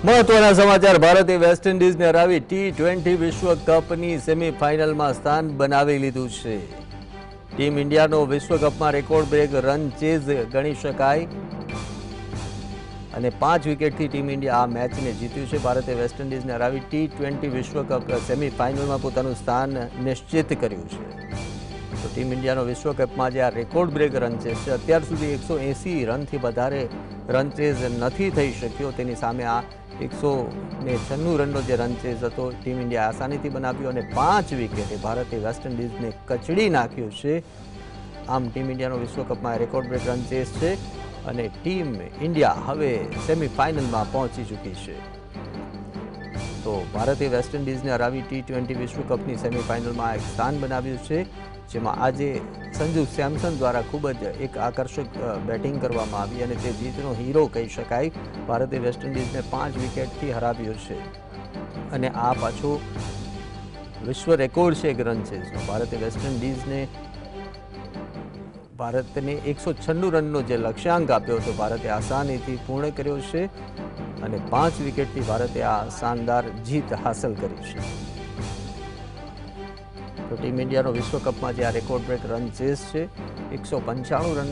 મહત્વના સમાચાર ભારતે વેસ્ટ ઇન્ડિઝને હરાવી ટી20 વિશ્વ કપની સેમીફાઇનલમાં સ્થાન બનાવી લીધું છે। ટીમ ઇન્ડિયાનો વિશ્વકપમાં રેકોર્ડ બ્રેક રન ચેઝ ગણી શકાય અને 5 વિકેટથી ટીમ ઇન્ડિયા આ મેચને જીત્યું છે। ભારતે વેસ્ટ ઇન્ડિઝને હરાવી ટી20 વિશ્વકપ સેમીફાઇનલમાં પોતાનું સ્થાન નિશ્ચિત કર્યું છે। તો ટીમ ઇન્ડિયાનો વિશ્વકપમાં જે આ રેકોર્ડ બ્રેક રન ચેઝ છે, અત્યાર સુધી 180 રનથી વધારે રન ચેઝ નથી થઈ શક્યો, તેની સામે આ 196 રનનો જે રન ચેઝ હતો ટીમ ઇન્ડિયા આસાનીથી બનાવ્યો અને 5 વિકેટે ભારતે વેસ્ટ ઇન્ડિઝને કચડી નાખ્યું છે। આમ ટીમ ઇન્ડિયાનો વિશ્વકપમાં રેકોર્ડ બ્રેક રન ચેઝ છે અને ટીમ ઇન્ડિયા હવે સેમીફાઇનલમાં પહોંચી ચૂકી છે। તો ભારતે વેસ્ટ ઇન્ડિઝને હરાવી ટી20 વિશ્વકપની સેમીફાઇનલમાં એક સ્થાન બનાવ્યું છે, જેમાં આજે સંજુ સેમસન દ્વારા ખૂબ જ એક આકર્ષક બેટિંગ કરવામાં આવી અને તે જીતનો હીરો કહી શકાય। ભારતે વેસ્ટ ઇન્ડિઝને 5 વિકેટથી હરાવ્યો છે અને આ પાછો વિશ્વ રેકોર્ડ છે એક રન ચેઝનો। ભારતે વેસ્ટ ઇન્ડિઝને ભારતને 196 રનનો જે લક્ષ્યાંક આપ્યો હતો ભારતે આસાનીથી પૂર્ણ કર્યો છે અને 5 વિકેટથી ભારતે આ શાનદાર જીત હાંસલ કરી છે। તો ટીમ ઇન્ડિયાનો વિશ્વકપમાં જે આ રેકોર્ડ બ્રેક રન ચેઝ છે, 195 રન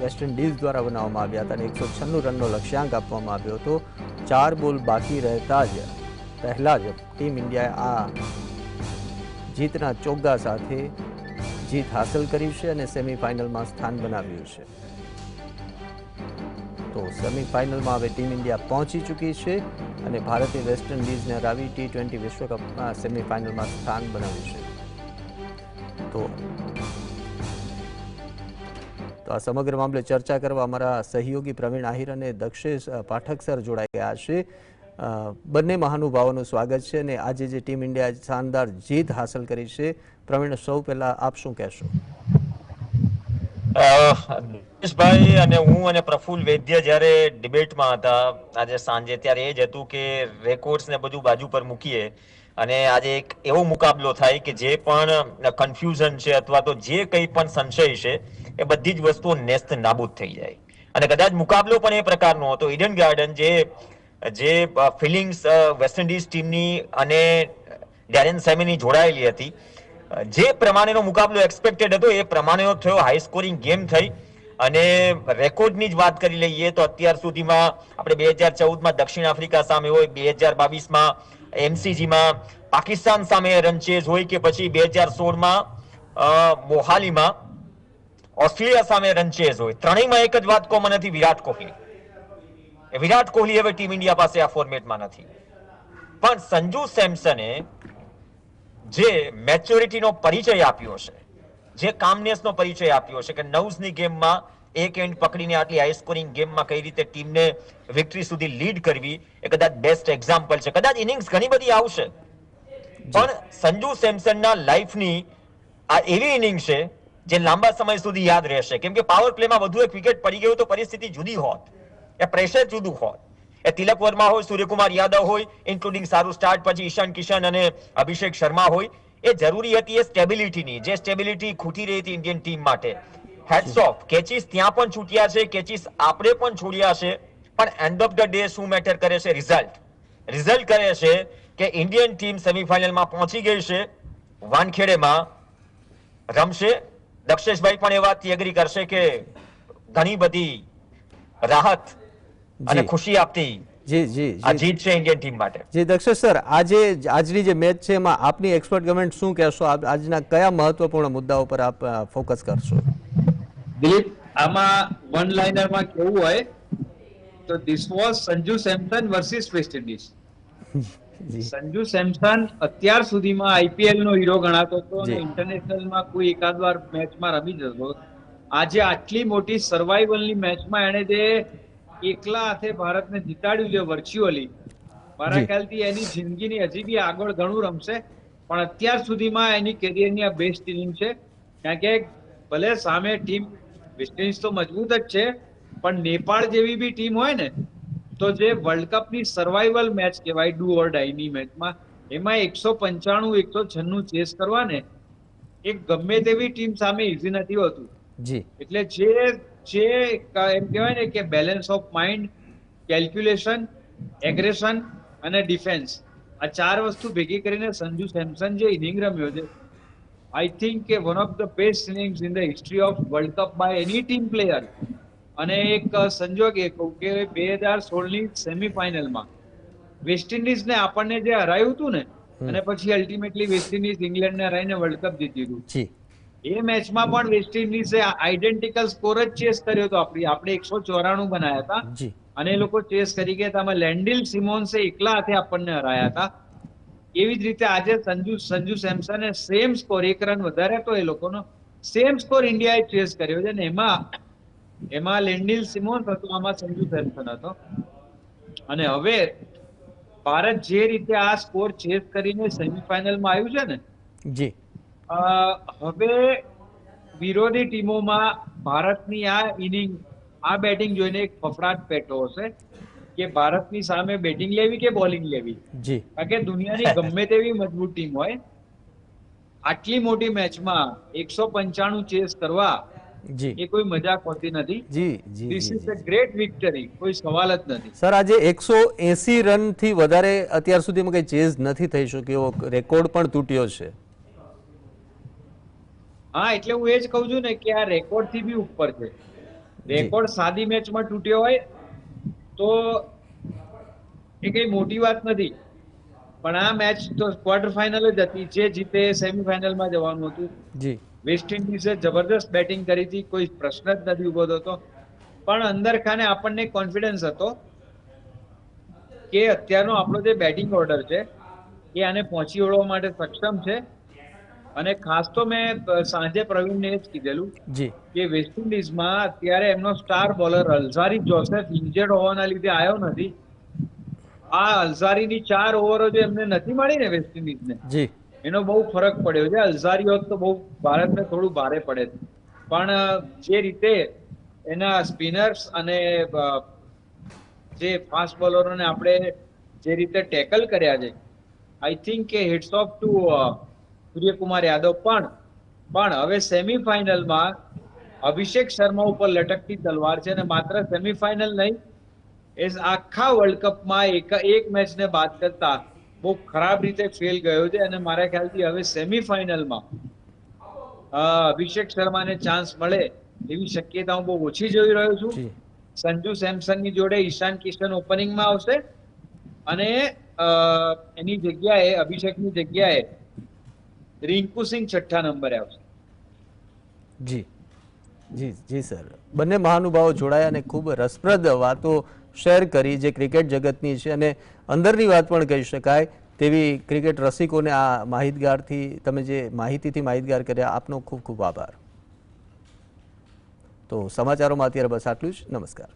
વેસ્ટ ઇન્ડિઝ દ્વારા બનાવવામાં આવ્યા હતા અને 196 રનનો લક્ષ્યાંક આપવામાં આવ્યો હતો। 4 બોલ બાકી રહેતા જ પહેલા જ ટીમ ઇન્ડિયાએ આ જીતના ચોગ્ગા સાથે જીત હાંસલ કરી છે અને સેમીફાઇનલમાં સ્થાન બનાવ્યું છે। તો સેમીફાઇનલમાં હવે ટીમ ઇન્ડિયા પહોંચી ચૂકી છે અને ભારતે વેસ્ટ ઇન્ડિઝને હરાવી ટી20 વિશ્વકપમાં સેમીફાઇનલમાં સ્થાન બનાવ્યું છે। તો આ સમગ્ર મામલે ચર્ચા કરવા અમારા સહયોગી પ્રવીણ આહિર અને દક્ષેશ પાઠક સર જોડાઈ ગયા છે। બંને મહાનુભાવોનું સ્વાગત છે અને આજે જે ટીમ ઇન્ડિયાએ શાનદાર જીત હાંસલ કરી છે, પ્રવીણ, સૌ પહેલા આપ શું કહેશો? ભાઈ અને હું અને પ્રફુલ્લ વૈદ્ય જ્યારે ડિબેટમાં હતા આજે સાંજે, ત્યારે એ જ હતું કે રેકોર્ડ્સ ને બધું બાજુ પર મૂકીએ અને આજે એક એવો મુકાબલો થાય કે જે પણ કન્ફ્યુઝન છે અથવા તો જે કંઈ પણ સંશય છે એ બધી જ વસ્તુઓ નેસ્ત નાબૂદ થઈ જાય। અને કદાચ મુકાબલો પણ એ પ્રકારનો હતો, ઈડન ગાર્ડન જે ફિલિંગ્સ વેસ્ટ ઇન્ડિઝ ટીમની અને ડેરેન સેમીની જોડાયેલી હતી, જે પ્રમાણેનો મુકાબલો એક્સપેક્ટેડ હતો એ પ્રમાણેનો થયો, હાઈ સ્કોરિંગ ગેમ થઈ। અને રેકોર્ડની જ વાત કરી લઈએ તો અત્યાર સુધીમાં આપણે 2014માં દક્ષિણ આફ્રિકા સામે હોય, 2022માં એમસીજીમાં પાકિસ્તાન સામે રનચેઝ હોય કે પછી 2016માં મોહાલીમાં ઓસ્ટ્રેલિયા સામે રનચેઝ હોય, ત્રણેયમાં એક જ વાત કોમન હતી, વિરાટ કોહલી। વિરાટ કોહલી હવે ટીમ ઇન્ડિયા પાસે આ ફોર્મેટમાં નથી, પણ સંજુ સેમસને જે મેચ્યોરિટીનો પરિચય આપ્યો છે, જે કામનેસનો પરિચય આપ્યો છે કે નવ્સની ગેમમાં એક એન્ડ પકડીને આટલી હાઈ સ્કોરિંગ ગેમમાં કઈ રીતે ટીમને વિક્ટરી સુધી લીડ કરવી, એ કદાચ બેસ્ટ એક્ઝામ્પલ છે। કદાચ ઇનિંગ્સ ઘણી બધી આવશે, પણ સંજુ સેમસનના લાઈફની આ એવી ઇનિંગ છે જે લાંબા સમય સુધી યાદ રહેશે, કેમ કે પાવર પ્લેમાં વધુ એક વિકેટ પડી ગયું તો પરિસ્થિતિ જુદી હોત, એ પ્રેશર જુદું હોત। એ તિલક વર્મા હોય, સૂર્યકુમાર યાદવ હોય, ઇન્ક્લુડિંગ સારું સ્ટાર્ટ પછી ઈશાન કિશન અને અભિષેક શર્મા હોય, એ જરૂરી હતી એ સ્ટેબિલિટીની, જે સ્ટેબિલિટી ખૂટી રહી હતી ઇન્ડિયન ટીમ માટે। હેડ્સ ઓફ, કેચીસ ત્યાં પણ છૂટ્યા છે, કેચીસ આપણે પણ છોડ્યા છે, પણ એન્ડ ઓફ ધ ડે શું મેટર કરે છે? રિઝલ્ટ કરે છે કે ઇન્ડિયન ટીમ સેમીફાઇનલમાં પહોંચી ગઈ છે, વાનખેડેમાં રમશે। દક્ષેશભાઈ પણ એ વાતથી એગ્રી કરશે કે ઘણી બધી રાહત અને ખુશી આપતી આ જીત છે ઇન્ડિયન ટીમ માટે। જી દક્ષેશ સર, આજની જે મેચ છે એમાં આપની એક્સપર્ટ કમેન્ટ શું કહેશો? આજના કયા મહત્વપૂર્ણ મુદ્દાઓ પર આપ ફોકસ કરશો? દિલીપ, આમાં વન લાઇનરમાં કેવું હોય તો this was Sanju Samson versus West Indies. Sanju Samson અત્યાર સુધીમાં આઈપીએલ નો હીરો ગણાતો હતો અને ઇન્ટરનેશનલમાં કોઈ એકાદ વાર મેચમાં રમી જતો। આજે આટલી મોટી સર્વાઈવલની મેચમાં એને જે એકલા હાથે ભારતને જીતાડ્યું છે વર્ચ્યુઅલી, મારા ખ્યાલથી એની જિંદગીની હજી બી આગળ ઘણું રમશે, પણ અત્યાર સુધીમાં એની કેરિયરની આ બેસ્ટ ઇનિંગ છે। કારણ કે ભલે સામે ટીમ વેસ્ટ ઇન્ડિઝ તો મજબૂત જ છે, પણ નેપાળ જેવી બી ટીમ હોય ને તો જે વર્લ્ડ કપની સર્વાઈવલ મેચ કહેવાય, ડુ ઓર ડાઈની મેચમાં, એમાં 195 196 ચેસ કરવા ને એક ગમે તેવી ટીમ સામે ઈઝી નથી હોતું। એટલે જે એમ કહેવાય ને કે balance of mind, calculation aggression અને ડિફેન્સ, આ 4 વસ્તુ ભેગી કરીને સંજુ સેમસન જે ઇનિંગ રમ્યો છે, આઈ થિંક કે one of the best innings in the history of world cup by any team player. અને એક સંજોગ એ કહું કે 2016ની સેમીફાઇનલમાં વેસ્ટ ઇન્ડિઝને આપણને જે હરાયું હતું ને, અને પછી અલ્ટિમેટલી વેસ્ટ ઇન્ડિઝ ઇંગ્લેન્ડને હરાઈને વર્લ્ડ કપ જીતી હતું, જી એ મેચમાં પણ વેસ્ટ ઇન્ડિઝે આઈડેન્ટિકલ સ્કોર જ ચેસ કર્યો હતો. આપણે 194 બનાવ્યા હતા જી અને એ લોકો ચેસ કરી ગયા હતા. આમાં લેન્ડિલ સિમોન્સે એકલા હાથે આપણને હરાયા હતા. એવી જ રીતે આજે સંજુ સેમસને સેમ સ્કોર, 1 રન વધારે હતો એ લોકોનો, સેમ સ્કોર ઇન્ડિયાએ ચેસ કર્યો છે. ને એમાં લેન્ડિલ સિમોન્સ હતો, આમાં સંજુ સેમસન હતો. અને હવે ભારત જે રીતે આ સ્કોર ચેસ કરીને સેમીફાઇનલમાં આવ્યું છે ને, જી હવે વિરોધી ટીમોમાં ભારતની આ ઇનિંગ, આ બેટિંગ જોઈને એક ફફડાટ પેટો હશે કે ભારતની સામે બેટિંગ લેવી કે બોલિંગ લેવી. જી કારણ કે દુનિયાની ગમે તેવી મજબૂત ટીમ હોય, આટલી મોટી મેચમાં 195 ચેસ કરવા જી એ કોઈ મજાક હોતી નથી. જી જી ધીસ જી ઇઝ અ ગ્રેટ વિક્ટરી, કોઈ સવાલ જ નથી. સર, આજે 180 રનથી વધારે અત્યાર સુધીમાં કંઈ ચેઝ નથી થઈ શક્યો, રેકોર્ડ પણ તૂટ્યો છે. હા, એટલે હું એ જ કહું છું ને કે આ રેકોર્ડ થી બી ઉપર છે. રેકોર્ડ સાદી મેચમાં તૂટ્યો હોય તો એ કઈ મોટી વાત નથી, પણ આ મેચ તો ક્વાર્ટર ફાઇનલ જ હતી. જે જીતે સેમીફાઇનલમાં જવાનું હતું. જી વેસ્ટ ઇન્ડિઝે જબરદસ્ત બેટિંગ કરી હતી, કોઈ પ્રશ્ન જ નથી ઉભો થતો. પણ અંદર ખાને આપણને કોન્ફિડન્સ હતો કે અત્યારનો આપણો જે બેટિંગ ઓર્ડર છે એ આને પહોંચી વળવા માટે સક્ષમ છે. અને ખાસ તો મેં સાંજે પ્રવીણને એ જ કીધેલું જી કે વેસ્ટ ઇન્ડિઝમાં અત્યારે એમનો star bowler Alzarri Joseph injured હોવાના લીધે આવ્યો નથી. આ અલ્ઝારીની 4 ઓવરો જે એમને નથી મળી ને વેસ્ટ ઇન્ડિઝને, જી એનો બહુ ફરક પડ્યો છે. અલ્ઝારી હોત તો બહુ ભારતને થોડું ભારે પડે. પણ જે રીતે એના સ્પિનર્સ અને જે ફાસ્ટ બોલરોને આપણે જે રીતે ટેકલ કર્યા છે, આઈ થિંક કે hats off to Suryakumar Yadav. પણ હવે સેમીફાઇનલમાં અભિષેક શર્મા ઉપર લટકતી તલવાર છે. અને માત્ર સેમીફાઇનલ નહીં, એ આખા વર્લ્ડ કપમાં એક મેચને બાદ કરતા બહુ ખરાબ રીતે ફેલ ગયો છે. અને મારા ખ્યાલથી હવે સેમીફાઇનલમાં અભિષેક શર્માને ચાન્સ મળે એવી શક્યતા હું બહુ ઓછી જોઈ રહ્યો છું. જી સંજુ સેમસનની જોડે ઈશાન કિશન ઓપનિંગમાં આવશે અને એની જગ્યાએ, અભિષેકની જગ્યાએ રિંકુ સિંહ 6ઠ્ઠા નંબરે આવશે. જી જી જી સર, બંને મહાનુભાવો જોડાયા અને ખૂબ રસપ્રદ વાતો શેર કરી જે ક્રિકેટ જગતની છે અને અંદરની વાત પણ કહી શકાય તેવી ક્રિકેટ રસિકોને આ માહિતગારથી, તમે જે માહિતીથી માહિતગાર કર્યા, આપનો ખૂબ ખૂબ આભાર. તો સમાચારોમાં અત્યારે બસ આટલું જ. નમસ્કાર.